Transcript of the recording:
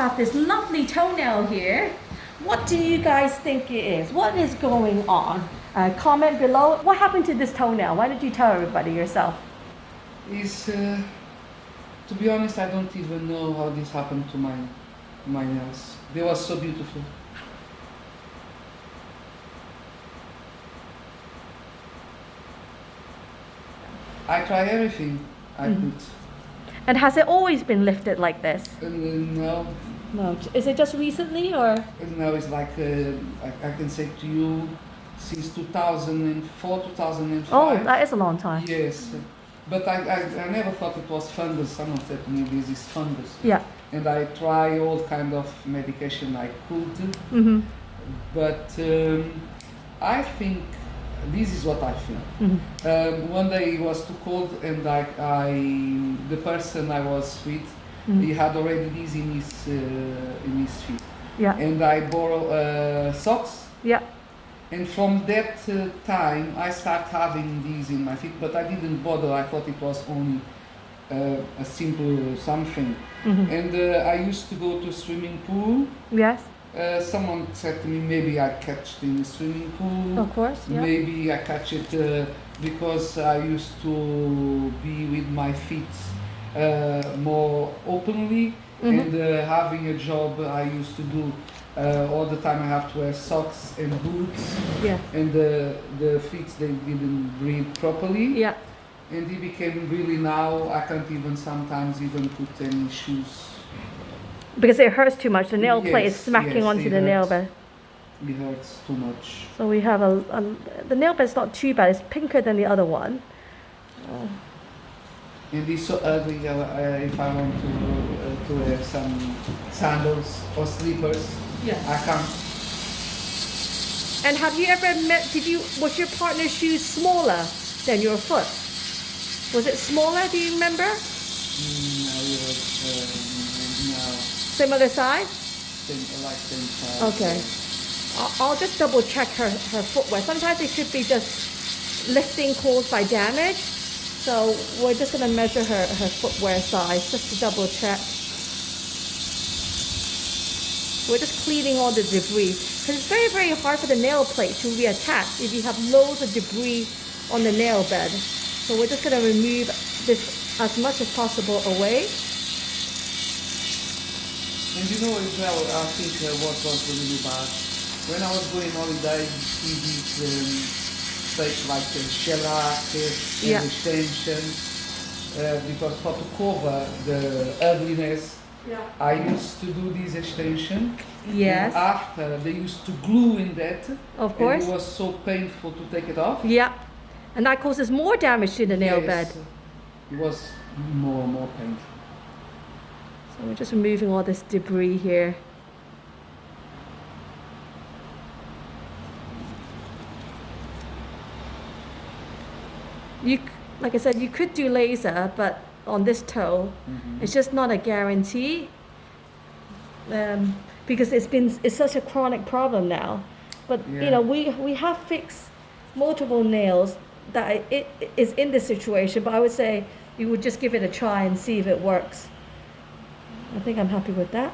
have this lovely toenail here. What do you guys think it is? What is going on? Comment below. What happened to this toenail? Why did you tell everybody yourself? To be honest, I don't even know how this happened to my nails. They were so beautiful. I try everything I could. And has it always been lifted like this? No. No. Is it just recently or? No, it's like, I can say to you, since 2004, 2005. Oh, that is a long time. Yes. But I never thought it was fungus. Someone said to me, this is fungus. Yeah. And I try all kind of medication I could. Mm-hmm. But I think, this is what I think. Mm-hmm. One day it was too cold and the person I was with, he had already this in his feet. Yeah. And I borrowed socks. Yeah. And from that time, I started having these in my feet, but I didn't bother. I thought it was only a simple something. Mm-hmm. And I used to go to swimming pool. Yes. Someone said to me, maybe I catch it in the swimming pool. Of course. Yeah. Maybe I catch it because I used to be with my feet more openly. And having a job I used to do all the time. I have to wear socks and boots. Yeah. And the feet, they didn't breathe properly. Yeah. And it became really, now I can't even sometimes even put any shoes. Because it hurts too much. The nail plate is smacking yes, onto it the nail hurts. bed. It hurts too much. So we have the nail bed's not too bad. It's pinker than the other one. And it's so ugly. If I want to wear some sandals or slippers, Yeah. I can't. And have you ever was your partner's shoes smaller than your foot? Was it smaller? Do you remember? No. Similar size? Same size. Okay. I'll just double check her footwear. Sometimes it could be just lifting caused by damage. So we're just going to measure her footwear size just to double check. We're just cleaning all the debris. Because it's very, very hard for the nail plate to reattach if you have loads of debris on the nail bed. So we're just going to remove this as much as possible away. And you know as well, I think what was really bad. When I was going holiday, you see these things like shellac and extensions, because for to cover the ugliness, I used to do this extension. Yes. And after, they used to glue in that. Of course. And it was so painful to take it off. Yeah. And that causes more damage to the nail bed. It was more painful. So we're just removing all this debris here. Like I said, you could do laser, but on this toe, it's just not a guarantee. Because it's such a chronic problem now. But you know, we have fixed multiple nails that it is in this situation, but I would say you would just give it a try and see if it works. I think I'm happy with that.